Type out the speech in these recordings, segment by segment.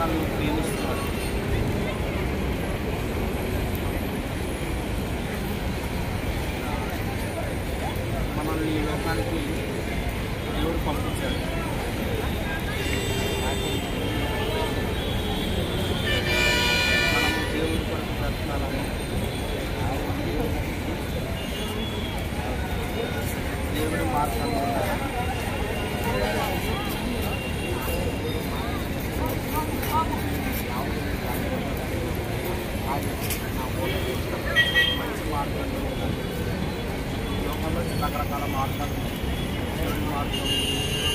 మనల్ని ప్రేమిస్తున్నాడు. మనల్ని ఈ లోకానికి దేవుడు పంపించాడు. మనము దేవుడి కొరకు బ్రతకాలని, దేవుడి మార్గంలో మంచి మార్గంలో లోకంలో రకరకాల మార్గాలు ఉన్నాయి. దేవుడి మార్గం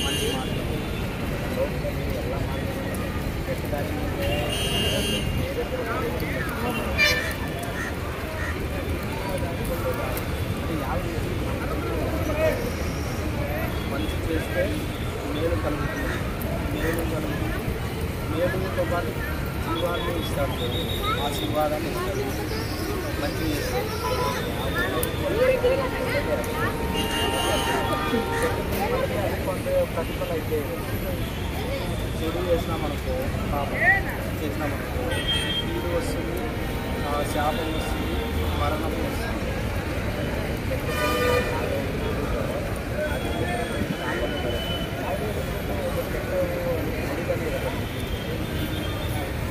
మంచి మార్గం. ఎలా మార్గం మంచి చేస్తే మేలు కలుగుతుంది. మేలుతో పాటు జీవాన్ని ఇస్తాడు. ఆశీర్వాదాన్ని ఇస్తాడు. మంచి చేస్తే కొంత ప్రతిఫలం అయితే చెడు చేసినామనుకో, పాపం చేసినామనుకో కీడు వస్తుంది, శాపం వస్తుంది, మరణం వస్తుంది.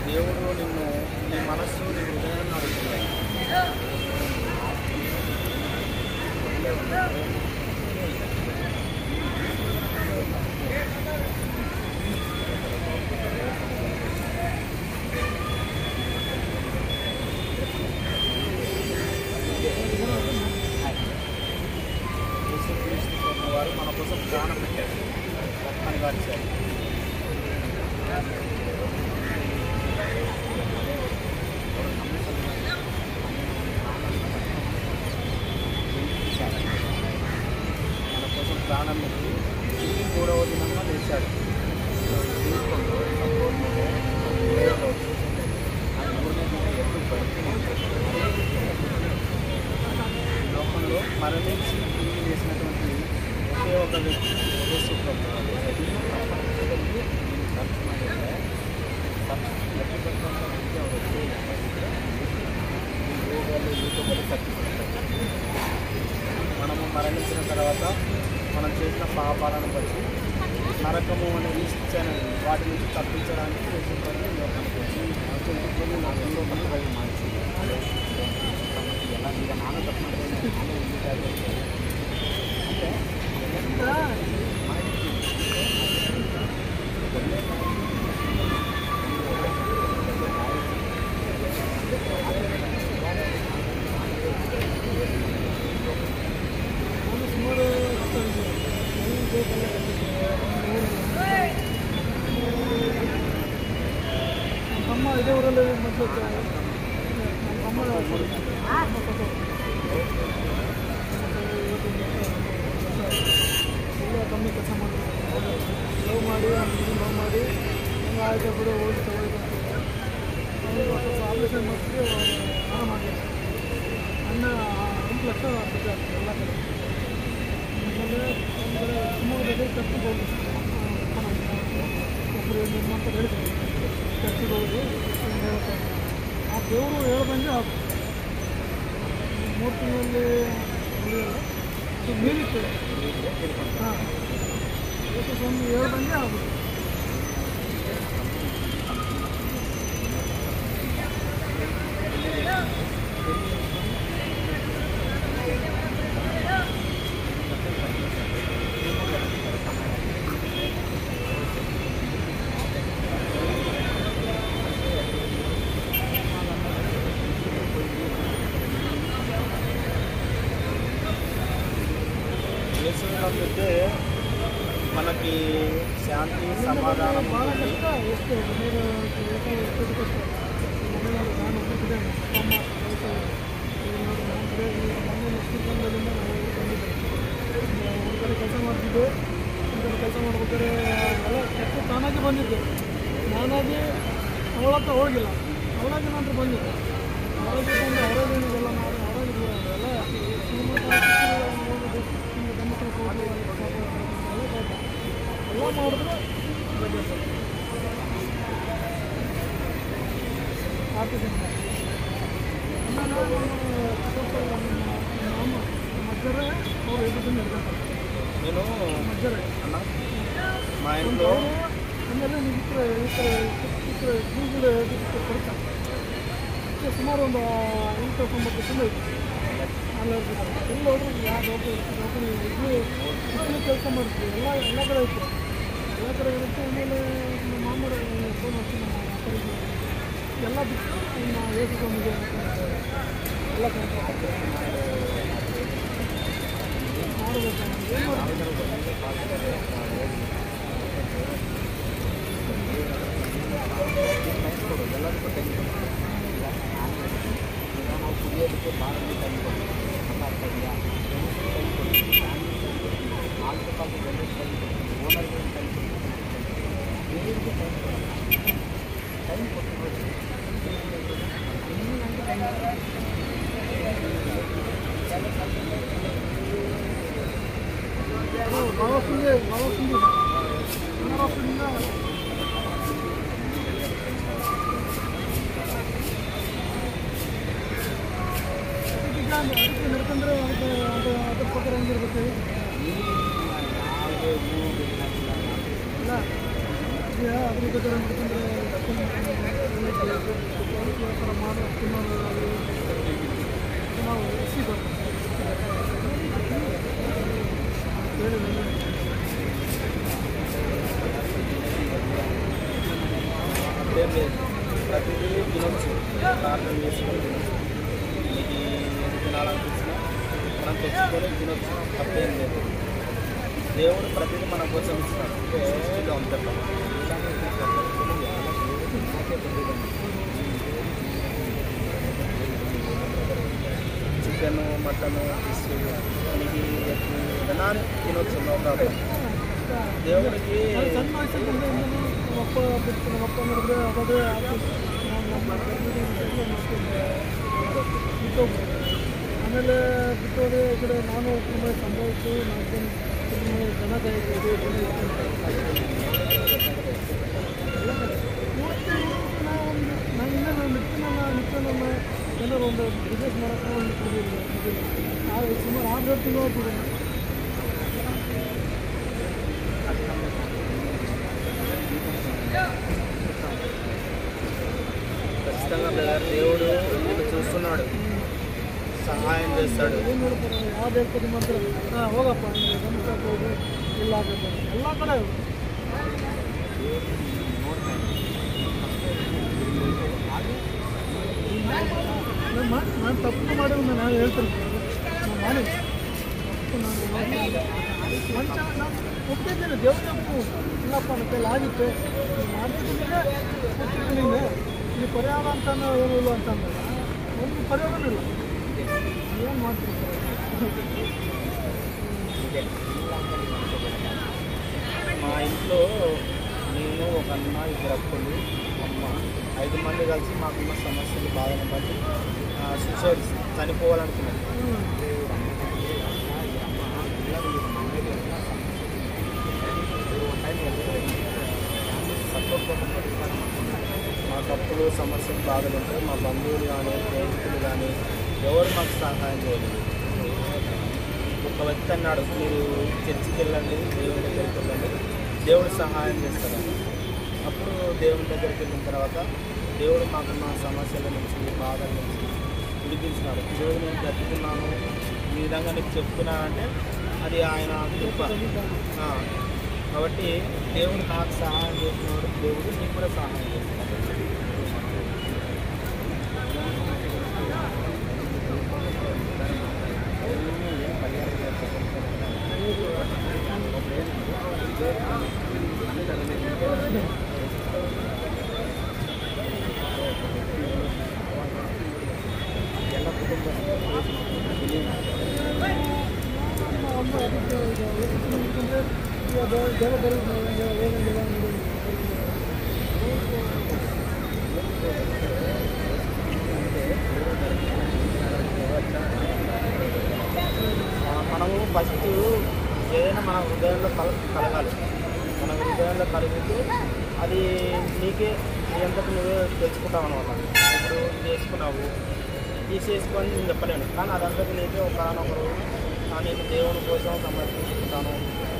దేవుడు నిన్ను, నీ మనస్సు, నీ హృదయాన్ని అడుగుతున్నాడు. వారు మన కోసం ప్రాణం పెట్టారు, రక్తాన్ని గార్చారు. మన కోసం ప్రాణం పెట్టి 3వ దినంగా లేచాడు. లోకంలో మరణించి తిరిగి చేసినటువంటి ఒకే ఒక వ్యక్తి మనము మరణించిన తర్వాత మనం చేసిన పాపాలను బట్టి నరకము అనేది శిక్షను వాటి నుంచి తప్పించడానికి లోకానికి వచ్చి నా లోపల మార్చి ఎలా ఇంకా నాన్న తప్పకుండా అమ్మ ఇదే ఊరలో మంచిగా అమ్మ ಕಮ್ಮಿ ಕೆಲಸ ಮಾಡ್ತಾರೆ. ಲವ್ ಮಾಡಿ ಲವ್ ಮಾಡಿ ಹಿಂಗೆ ಆಯ್ತು ಬಿಡು ಹೋಗಿ ತಗೊಳ್ಬೇಕು ಆಪರೇಷನ್ ಮಾಡಿಸಿ ಹಣ ಮಾಡಬೇಕು. ಅನ್ನ 8 ಲಕ್ಷ ಆಗ್ತದೆ ಎಲ್ಲ ಕಡೆ. ಆಮೇಲೆ ಒಂದು ಕಡೆ ಶಿವಮೊಗ್ಗದಲ್ಲಿ ಚರ್ಚಿಗೆ ಹೋಗಿ ಒಬ್ಬರು ನಿಮ್ಮಂತ ಹೇಳಿದ್ರು ಚರ್ಚಿಗೆ ಹೋಗಿ ಆ ದೇವರು ಹೇಳ್ದಂಗೆ ಆ 3 ತಿಂಗಳಲ್ಲಿ ಮೀರಿತ್ತು. ಹಾಂ ಒಂದು ಹೇಳ್ದಂಗೆ ಆಗುತ್ತೆ. యేసునందుకే మనకి శాంతి సమాధానం ఉంటుంది. ಕೆಲಸ ಮಾಡ್ತಿದ್ದೆ, ಕೆಲಸ ಮಾಡ್ಬೇಕಾದ್ರೆ ಎಲ್ಲ ಕೆಟ್ಟ ತಾನಾಗಿ ಬಂದಿದ್ದೆ. ನಾನಾಗಿ ಅವಳ ಹತ್ರ ಹೋಗಿಲ್ಲ, ಅವಳಾಗಿ ನಾನು ಬಂದಿದ್ದೆ. ಅವಳಿಗೆ ಬಂದು ಅವರಾಗೇನಿದೆಲ್ಲ ಮಾಡಿ ಅವರಾಗಿದ್ದೆ ಎಲ್ಲ ಎಲ್ಲ ಮಾಡಿದ್ರೆ ಆರ್ಟಿಸ್ಟ್ ಮಧ್ಯರೇ ಅವ್ರು ಎದುರು ನಡ್ಕೊಂತಾರೆ నేను ಮಧ್ಯರೇ అన్న మా ఇంట్లో ಆಮೇಲೆ ಈ ಥರ ಗೂಗಲ್ ಕೊಡ್ತಾರೆ ಸುಮಾರು ಒಂದು 8-9 ತಿಂಗಳು ಅಲ್ಲ ಎಲ್ಲ ಹೋದ್ರೆ ಯಾವ ನೌಕರಿ ಕೆಲಸ ಮಾಡ್ತೀವಿ ಎಲ್ಲ ಕಡೆ ಇತ್ತು ಎಲ್ಲ ಕಡೆ ಇರುತ್ತೆ ಆಮೇಲೆ ನಮ್ಮ ಮಾಮೂರು ಫೋನ್ ಹಚ್ಚಿ ನಮ್ಮ ಅಪ್ಪರಿಗೆ ಎಲ್ಲ ಬಿಟ್ಟು ನಮ್ಮ ಏಸು ಸ್ವಾಮಿಗೆ ಎಲ್ಲ ಮಾಡಬೇಕು ಏನು ಕುಡಿಯೋದಕ್ಕೆ ಭಾಳ ಟೈಮ್ ಕೊಟ್ಟು ಅದಕ್ಕೆ ನಡ್ಕೊಂಡ್ರೆ ಅದ್ರ ಪ್ರಕಾರ ಹೆಂಗಿರ್ಬೇಕು ಇಲ್ಲ ಅದ್ರ ಪ್ರಕಾರ ನಡ್ಕೊಂಡ್ರೆ ಮಾಡೋ ನಾವು ಸಿಗೋದು ప్రతిదీ తినొచ్చు ప్రార్థన చేసుకొని తినొచ్చు మీకు ఏది తినాలనిపించినా మనం తెచ్చుకొని తినొచ్చు తప్పేం లేదు దేవుడు ప్రతిదీ మన కోసం ఇస్తాడు సృష్టిలో ఉంటాడు చికెను మటను ఫిష్ మీకు ఏదైనా తినొచ్చు నో ప్రాబ్లం దేవుడికి ಸಣ್ಣ ವಯಸ್ಸಲ್ಲಿ ನಮ್ಮಪ್ಪ ಬಿಟ್ಟು ನಮ್ಮಪ್ಪ ನೋಡಿದ್ರೆ ಅದೇ ಬಿಟ್ಟೋಗ್ರು ಆಮೇಲೆ ಬಿಟ್ಟೋದೆ ಈ ಕಡೆ ನಾನು ತುಂಬ ಸಂಭವಿಸಿ ನಾನು ಜನ ಕಾಯ್ತೀವಿ ನಾನು ಇನ್ನೂ ನಿತ್ಯನನ್ನ ಏನಾರು ಒಂದು ಬಿಸ್ನೆಸ್ ಮಾಡೋಕ್ಕೆ ಒಂದು ಸುಮಾರು 6 ತಿಂಗಳು ಹೋಗ್ತಿದ್ದೀನಿ ఖచ్చితంగా దేవుడు నిన్ను చూస్తున్నాడు సహాయం చేస్తాడు ಏನು ಹೇಳ್ತಾರೆ ಯಾವ ದೇವಸ್ಥಾನ ಮಾತ್ರ ಹೋಗಪ್ಪ ಗಮನಿಸಕ್ಕೆ ಹೋಗಿ ಇಲ್ಲ ಆಗತ್ತೆ ಎಲ್ಲ ಕಡೆ ನಾನು ತಪ್ಪು ಮಾಡಿ ನಾನು ಹೇಳ್ತೀನಿ ನಾನು ಮಾಡಿ ತಪ್ಪು ನಾನು ಒಪ್ಪಿದ್ದೇನೆ ದೇವ್ರ ತಪ್ಪು ಇಲ್ಲಪ್ಪ ನನ್ನ ಕೈಲಿ ಆಗಿತ್ತು ಮಾಡ್ತಿದ್ದೀನಿ ಒಪ್ಪಿದ್ದೀನಿ ಈ ಪರಿಹಾರ ಅಂತ ಏನೂ ಇಲ್ಲ ಅಂತಂದಾಗ ಒಂದು ಪರಿಹಾರನೂ ಇಲ್ಲ ಏನು ಮಾಡ್ತೀನಿ మా ఇంట్లో నేను ఒక అన్న 2 అక్కలు అమ్మ 5 మంది కలిసి మాకున్న సమస్యలు బాధను బట్టి సూసైడ్ చనిపోవాలనుకున్నాను మా తప్పులు సమస్యలు బాధలు ఉంటాయి మా బంధువులు కానీ స్నేహితులు కానీ ఎవరు మాకు సహాయం చేయలేదు ఒక వ్యక్తి అన్నాడు మీరు చర్చికి వెళ్ళండి దేవుని దగ్గరికి వెళ్ళండి దేవుడు సహాయం చేస్తాడు అప్పుడు దేవుని దగ్గరికి వెళ్ళిన తర్వాత దేవుడు మాకున్న సమస్యల నుంచి బాధల నుంచి విడిపించినాడు ఈరోజు నేను బ్రతుకున్నాను ఈ విధంగా నీకు చెప్తున్నానంటే అది ఆయన కృప కాబట్టి దేవుడు నాకు సహాయం చేసినాడు దేవుడు నీకు కూడా సహాయం చేస్తున్నాడు ಎಲ್ಲ ಕುಟುಂಬ మనము ఫస్ట్ ఏదైనా మన హృదయంలో కలగాలి మన హృదయంలో కలిగితే అది నీకే నీ అంతకు నువ్వే తెచ్చుకుంటావు అనమాట. ఇప్పుడు చేసుకున్నావు తీసేసుకొని నేను చెప్పలేను, కానీ అదంతకు నీకే ఒకనొక రోజు నేను దేవుని కోసం సమర్పించుకుంటాను,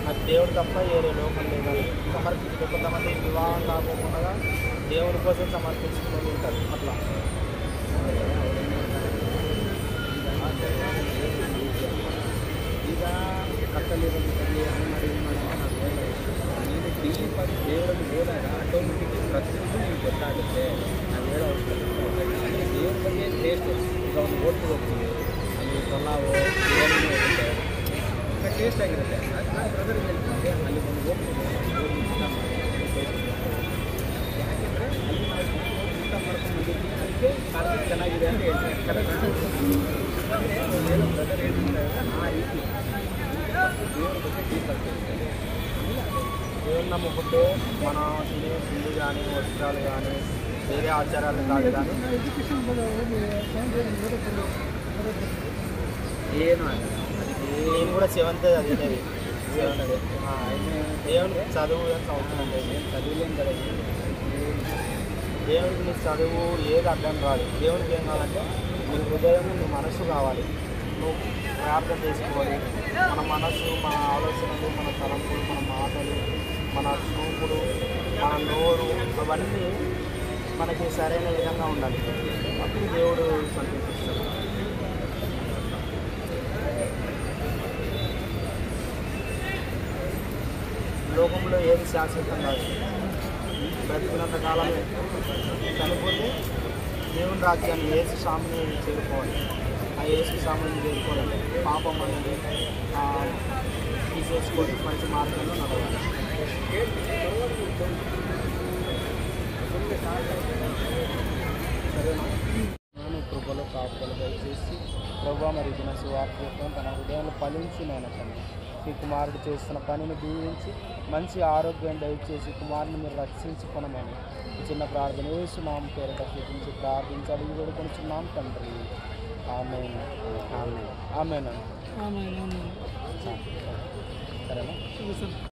నాకు దేవుడు తప్ప వేరే లోకం లేదని సమర్పించుకో. కొంతమంది వివాహం కాకుండా దేవుని కోసం సమర్పించుకొని ఉంటారు. అట్లా ಈಗ ಕತ್ತಲಿರೋದು అని మరి నేను డీల్ పది దేవుడికి ಹೋದಾಗ ಆಟೋಮೆಟಿಕ್ಲಿ ಪ್ರತಿಯೊಂದು ನಿಮ್ಗೆ ಗೊತ್ತಾಗುತ್ತೆ. ನಾವು ಹೇಳೋ ಅವಶ್ಯಕತೆ ಅಂದರೆ ದೇವ್ರ ಬಗ್ಗೆ ಟೇಸ್ಟ್ ಈಗ ಒಂದು ಹೋಟ್ಲಿಗೆ ಹೋಗ್ತೀವಿ, ಅಲ್ಲಿ ಪಲಾವು ಬಿರಿಯಾನಿ ಇರುತ್ತೆ, ಈಗ ಟೇಸ್ಟ್ ಆಗಿರುತ್ತೆ. ಅದು ನಾನು ಬ್ರದರ್ ಹೇಳ್ತೀನಿ ಅಲ್ಲಿ ಒಂದು ಹೋಗ್ತೀನಿ ಹೋಗಿ ಊಟ ಮಾಡಿ ಟೇಸ್ಟ್ ಯಾಕೆಂದರೆ ಅಲ್ಲಿ ನಾವು ಊಟ ಮಾಡ್ಕೊಂಡು ಬಂದಿರ್ತೀವಿ, ಅದಕ್ಕೆ ಕಾರ್ಯಕ್ರಮ ಚೆನ್ನಾಗಿದೆ ಅಂತ ಹೇಳ್ತಾರೆ. ಕರೆಕ್ಟ್ ಅಂದರೆ ಹೇಳೋ ಬ್ರದರ್ ಹೇಳ್ತಾರೆ ಆ ರೀತಿ దేవుడి ಬಗ್ಗೆ డీప్ ಆಗ್ತದೆ. దేవుని నమ్ముకుంటే మన తినే తిండి కానీ వస్త్రాలు కానీ వేరే ఆచారాలు కాదు, కానీ ఎడ్యుకేషన్ ಏನು నేను కూడా సెవెంత్ చదివేది. దేవునికి చదువు అని సంవత్సరం లేదు, నేను చదివలేను కదా. దేవునికి నీ చదువు ఏది అర్థం రాదు. దేవునికి ఏం కావాలంటే నీ హృదయం నీ మనసు కావాలి. నువ్వు ప్రార్థన చేసుకోవాలి. మన మనసు, మన ఆలోచనలు, మన తలంపులు, మన మాటలు, మన చూపులు, మన నోరు అవన్నీ మనకి సరైన విధంగా ఉండాలి. అప్పుడు దేవుడు సంతోషిస్తాడు. లోకంలో ఏది శాశ్వతం కాదు. బ్రతికినంత కాలమే, చనిపోతే దేవుని రాజ్యాన్ని యేసు స్వామిని చేరుకోవాలి. ఆ యేసు స్వామిని చేరుకోవాలి. పాపం అనేది తీసేసుకొని మంచి మార్గంలో నడవాలి. సరేనా? నేను కృపలో కాపుదలు దయచేసి ప్రభు మరి దిన సువార్త తన హృదయంలో ఫలించినైనా తండ్రి ఈ కుమారుడు చేస్తున్న పనిని దీవించి మంచి ఆరోగ్యం దయచేసి కుమారుని మీరు రక్షించుకొనమని ఈ చిన్న ప్రార్థన యేసునామం పేరిట చూపించి ప్రార్థించి అడిగి వేడుకొనుచున్నాం తండ్రి. ఆమేన్. ఆమేన్. ఆమేన్. ఆమె సరేనా?